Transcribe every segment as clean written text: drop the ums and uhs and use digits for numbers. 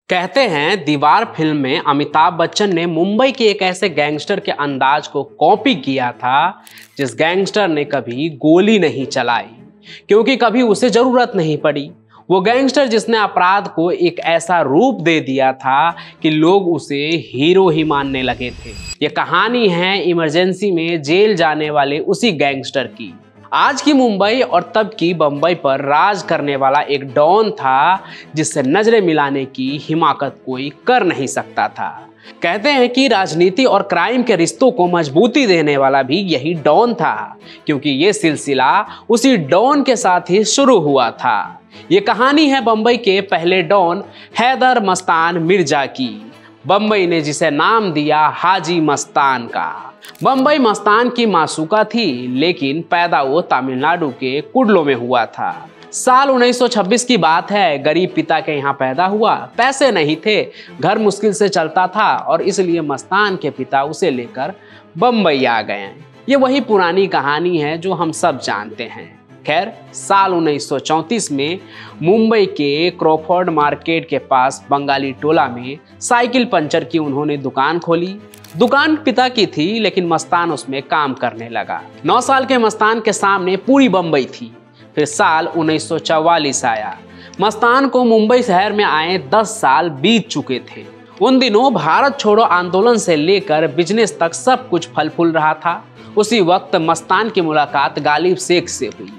कहते हैं दीवार फिल्म में अमिताभ बच्चन ने मुंबई के एक ऐसे गैंगस्टर के अंदाज को कॉपी किया था जिस गैंगस्टर ने कभी गोली नहीं चलाई क्योंकि कभी उसे जरूरत नहीं पड़ी। वो गैंगस्टर जिसने अपराध को एक ऐसा रूप दे दिया था कि लोग उसे हीरो ही मानने लगे थे। ये कहानी है इमरजेंसी में जेल जाने वाले उसी गैंगस्टर की। आज की मुंबई और तब की बंबई पर राज करने वाला एक डॉन था जिससे नजरें मिलाने की हिमाकत कोई कर नहीं सकता था। कहते हैं कि राजनीति और क्राइम के रिश्तों को मजबूती देने वाला भी यही डॉन था, क्योंकि ये सिलसिला उसी डॉन के साथ ही शुरू हुआ था। ये कहानी है बंबई के पहले डॉन हैदर मस्तान मिर्जा की। बंबई ने जिसे नाम दिया हाजी मस्तान का। बंबई मस्तान की मासूका थी, लेकिन पैदा वो तमिलनाडु के कुडलो में हुआ था। साल 1926 की बात है। गरीब पिता के यहाँ पैदा हुआ। पैसे नहीं थे, घर मुश्किल से चलता था और इसलिए मस्तान के पिता उसे लेकर बंबई आ गए। ये वही पुरानी कहानी है जो हम सब जानते हैं। खैर, साल 1934 में मुंबई के क्रॉफर्ड मार्केट के पास बंगाली टोला में साइकिल पंचर की उन्होंने दुकान खोली। दुकान पिता की थी, लेकिन मस्तान उसमें काम करने लगा। 9 साल के मस्तान के सामने पूरी बंबई थी। फिर साल 1944 आया। मस्तान को मुंबई शहर में आए 10 साल बीत चुके थे। उन दिनों भारत छोड़ो आंदोलन से लेकर बिजनेस तक सब कुछ फल फूल रहा था। उसी वक्त मस्तान की मुलाकात गालिब शेख से हुई।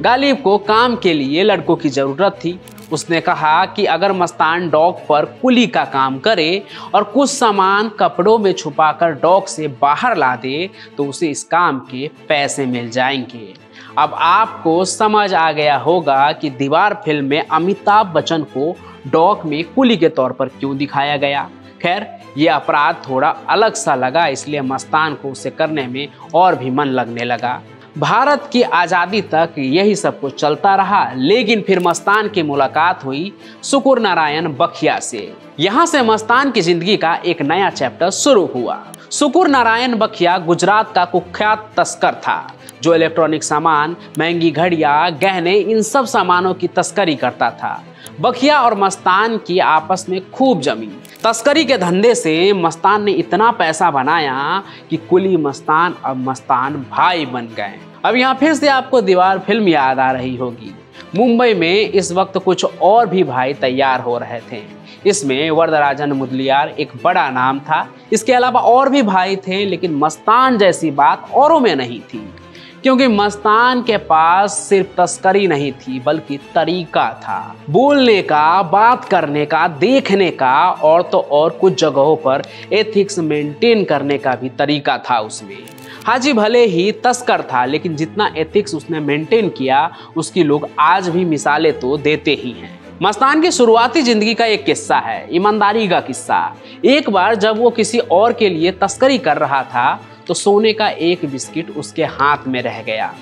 गालिब को काम के लिए लड़कों की जरूरत थी। उसने कहा कि अगर मस्तान डॉक पर कुली का काम करे और कुछ सामान कपड़ों में छुपाकर डॉक से बाहर ला दे तो उसे इस काम के पैसे मिल जाएंगे। अब आपको समझ आ गया होगा कि दीवार फिल्म में अमिताभ बच्चन को डॉक में कुली के तौर पर क्यों दिखाया गया। खैर, ये अपराध थोड़ा अलग सा लगा, इसलिए मस्तान को उसे करने में और भी मन लगने लगा। भारत की आज़ादी तक यही सब कुछ चलता रहा, लेकिन फिर मस्तान की मुलाकात हुई शुकुर नारायण बखिया से। यहाँ से मस्तान की जिंदगी का एक नया चैप्टर शुरू हुआ। शुकुर नारायण बखिया गुजरात का कुख्यात तस्कर था जो इलेक्ट्रॉनिक सामान, महंगी घड़ियां, गहने, इन सब सामानों की तस्करी करता था। बखिया और मस्तान की आपस में खूब जमी। तस्करी के धंधे से मस्तान ने इतना पैसा बनाया कि कुली मस्तान अब मस्तान भाई बन गए। अब यहाँ फिर से आपको दीवार फिल्म याद आ रही होगी। मुंबई में इस वक्त कुछ और भी भाई तैयार हो रहे थे। इसमें वरदराजन मुदलियार एक बड़ा नाम था। इसके अलावा और भी भाई थे, लेकिन मस्तान जैसी बात औरों में नहीं थी, क्योंकि मस्तान के पास सिर्फ तस्करी नहीं थी बल्कि तरीका था। बोलने का, बात करने का, देखने का और तो और कुछ जगहों पर एथिक्स मेंटेन करने का भी तरीका था उसमें। हाजी भले ही तस्कर था, लेकिन जितना एथिक्स उसने मेंटेन किया उसकी लोग आज भी मिसालें तो देते ही हैं। मस्तान की शुरुआती जिंदगी का एक किस्सा है, ईमानदारी का किस्सा। एक बार जब वो किसी और के लिए तस्करी कर रहा था तो सोने का एक बिस्किट उसके हाथ में रह गया।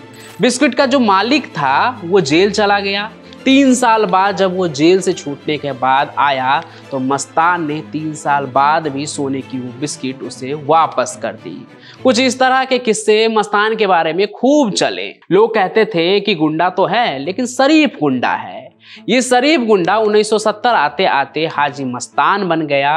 बिस्किट का जो मालिक था वो जेल चला गया। 3 साल बाद जब वो जेल से छूटने के बाद आया तो मस्तान ने 3 साल बाद भी सोने की वो बिस्किट उसे वापस कर दी। कुछ इस तरह के किस्से मस्तान के बारे में खूब चले। लोग कहते थे कि गुंडा तो है, लेकिन शरीफ गुंडा है। ये शरीफ गुंडा 1970 आते आते हाजी मस्तान बन गया।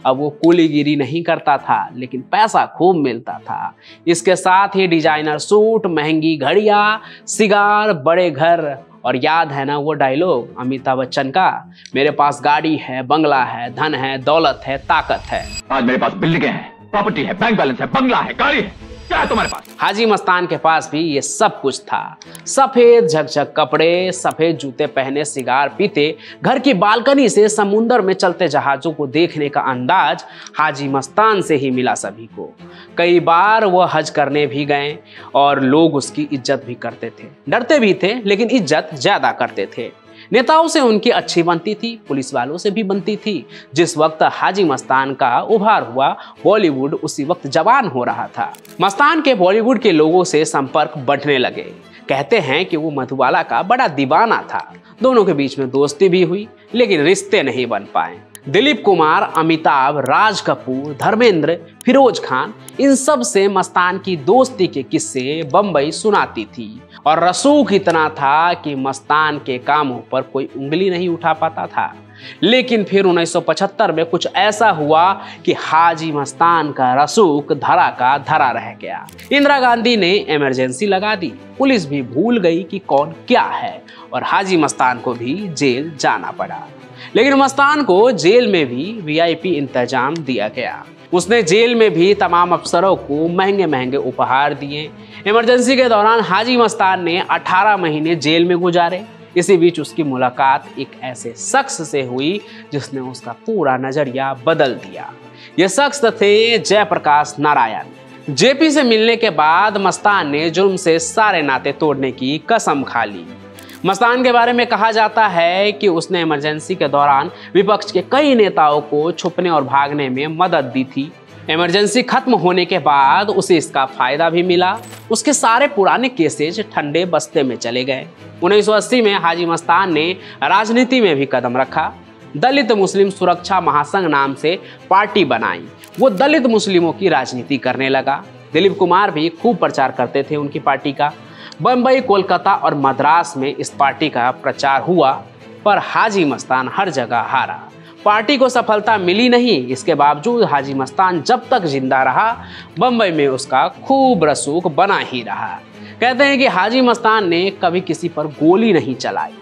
अब वो कुलीगिरी नहीं करता था, लेकिन पैसा खूब मिलता था। इसके साथ ही डिजाइनर सूट, महंगी घड़ियां, सिगार, बड़े घर। और याद है ना वो डायलॉग अमिताभ बच्चन का, मेरे पास गाड़ी है, बंगला है, धन है, दौलत है, ताकत है। आज मेरे पास बिल्डिंगें हैं, प्रॉपर्टी है, बैंक बैलेंस है, बंगला है, गाड़ी है, क्या है तुम्हारे पास? हाजी मस्तान के पास भी ये सब कुछ था। सफेद झकझक कपड़े, सफेद जूते पहने, सिगार पीते, घर की बालकनी से समुंदर में चलते जहाजों को देखने का अंदाज हाजी मस्तान से ही मिला सभी को। कई बार वो हज करने भी गए और लोग उसकी इज्जत भी करते थे। डरते भी थे, लेकिन इज्जत ज्यादा करते थे। नेताओं से उनकी अच्छी बनती थी, पुलिस वालों से भी बनती थी। जिस वक्त हाजी मस्तान का उभार हुआ, बॉलीवुड उसी वक्त जवान हो रहा था। मस्तान के बॉलीवुड के लोगों से संपर्क बढ़ने लगे। कहते हैं कि वो मधुबाला का बड़ा दीवाना था। दोनों के बीच में दोस्ती भी हुई, लेकिन रिश्ते नहीं बन पाए। दिलीप कुमार, अमिताभ, राज कपूर, धर्मेंद्र, फिरोज खान, इन सब से मस्तान की दोस्ती के किस्से बंबई सुनाती थी। और रसूख इतना था कि मस्तान के कामों पर कोई उंगली नहीं उठा पाता था। लेकिन फिर 1975 में कुछ ऐसा हुआ कि हाजी मस्तान का रसूख धरा का धरा रह गया। इंदिरा गांधी ने इमरजेंसी लगा दी, पुलिस भी भूल गई कि कौन क्या है और हाजी मस्तान को भी जेल जाना पड़ा। लेकिन मस्तान को जेल में भी वीआईपी इंतजाम दिया गया। उसने जेल में भी तमाम अफसरों को महंगे महंगे उपहार दिए। इमरजेंसी के दौरान हाजी मस्तान ने 18 महीने जेल में गुजारे। इसी बीच उसकी मुलाकात एक ऐसे शख्स से हुई जिसने उसका पूरा नजरिया बदल दिया। ये शख्स थे जयप्रकाश नारायण। जेपी से मिलने के बाद मस्तान ने जुर्म से सारे नाते तोड़ने की कसम खा ली। मस्तान के बारे में कहा जाता है कि उसने इमरजेंसी के दौरान विपक्ष के कई नेताओं को छुपने और भागने में मदद दी थी। इमरजेंसी खत्म होने के बाद उसे इसका फायदा भी मिला। उसके सारे पुराने केसेज ठंडे बस्ते में चले गए। 1980 में हाजी मस्तान ने राजनीति में भी कदम रखा। दलित मुस्लिम सुरक्षा महासंघ नाम से पार्टी बनाई। वो दलित मुस्लिमों की राजनीति करने लगा। दिलीप कुमार भी खूब प्रचार करते थे उनकी पार्टी का। बम्बई, कोलकाता और मद्रास में इस पार्टी का प्रचार हुआ, पर हाजी मस्तान हर जगह हारा। पार्टी को सफलता मिली नहीं। इसके बावजूद हाजी मस्तान जब तक जिंदा रहा, बम्बई में उसका खूब रसूख बना ही रहा। कहते हैं कि हाजी मस्तान ने कभी किसी पर गोली नहीं चलाई,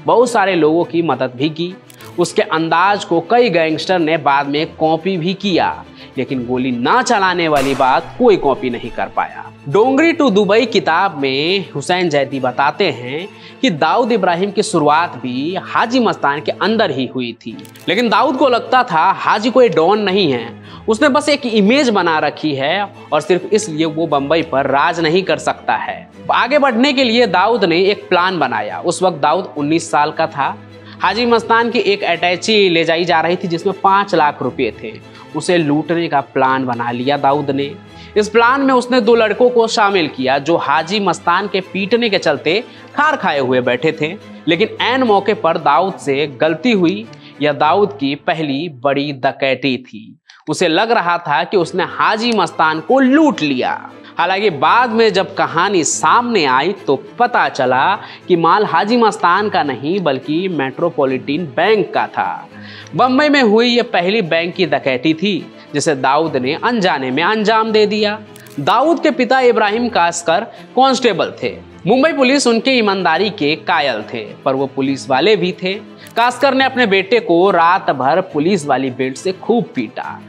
बहुत सारे लोगों की मदद भी की। उसके अंदाज को कई गैंगस्टर ने बाद में कॉपी भी किया, लेकिन गोली ना चलाने वाली बात कोई कॉपी नहीं कर पाया। डोंगरी टू दुबई किताब में हुसैन जैदी बताते हैं कि दाऊद इब्राहिम की शुरुआत भी हाजी मस्तान के अंदर ही हुई थी। लेकिन दाऊद को लगता था हाजी कोई डॉन नहीं है, उसने बस एक इमेज बना रखी है और सिर्फ इसलिए वो बम्बई पर राज नहीं कर सकता है। आगे बढ़ने के लिए दाऊद ने एक प्लान बनाया। उस वक्त दाऊद 19 साल का था। हाजी मस्तान की एक अटैची ले जाई जा रही थी जिसमें 5 लाख रुपए थे। उसे लूटने का प्लान बना लिया दाऊद ने। इस प्लान में उसने 2 लड़कों को शामिल किया जो हाजी मस्तान के पीटने के चलते खार खाए हुए बैठे थे। लेकिन ऐन मौके पर दाऊद से गलती हुई। यह दाऊद की पहली बड़ी डकैती थी। उसे लग रहा था कि उसने हाजी मस्तान को लूट लिया। हालांकि बाद में जब कहानी सामने आई तो पता चला कि माल हाजी मस्तान का नहीं बल्कि मेट्रोपॉलिटन बैंक का था। बम्बई में हुई यह पहली बैंक की डकैती थी जिसे दाऊद ने अनजाने में अंजाम दे दिया। दाऊद के पिता इब्राहिम कास्कर कांस्टेबल थे। मुंबई पुलिस उनके ईमानदारी के कायल थे, पर वो पुलिस वाले भी थे। कास्कर ने अपने बेटे को रात भर पुलिस वाली बेल्ट से खूब पीटा।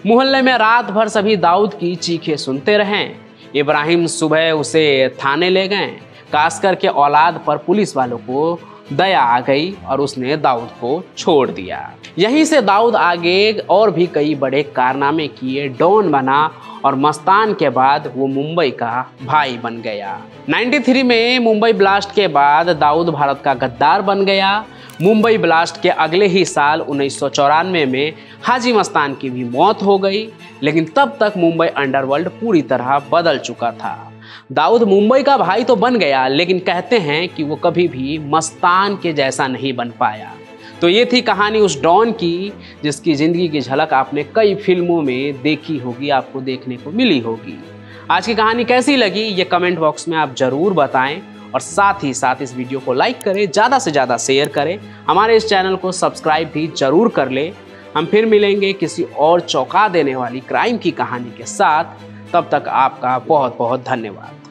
मोहल्ले में रात भर सभी दाऊद की चीखें सुनते रहे। इब्राहिम सुबह उसे थाने ले गए। कास्कर के औलाद पर पुलिस वालों को दया आ गई और उसने दाऊद को छोड़ दिया। यहीं से दाऊद आगे और भी कई बड़े कारनामे किए, डॉन बना और मस्तान के बाद वो मुंबई का भाई बन गया। 93 में मुंबई ब्लास्ट के बाद दाऊद भारत का गद्दार बन गया। मुंबई ब्लास्ट के अगले ही साल 1994 में हाजी मस्तान की भी मौत हो गई। लेकिन तब तक मुंबई अंडरवर्ल्ड पूरी तरह बदल चुका था। दाऊद मुंबई का भाई तो बन गया, लेकिन कहते हैं कि वो कभी भी मस्तान के जैसा नहीं बन पाया। तो ये थी कहानी उस डॉन की जिसकी ज़िंदगी की झलक आपने कई फिल्मों में देखी होगी, आपको देखने को मिली होगी। आज की कहानी कैसी लगी ये कमेंट बॉक्स में आप ज़रूर बताएं और साथ ही साथ इस वीडियो को लाइक करें, ज़्यादा से ज़्यादा शेयर करें। हमारे इस चैनल को सब्सक्राइब भी ज़रूर कर लें। हम फिर मिलेंगे किसी और चौंका देने वाली क्राइम की कहानी के साथ। तब तक आपका बहुत बहुत धन्यवाद।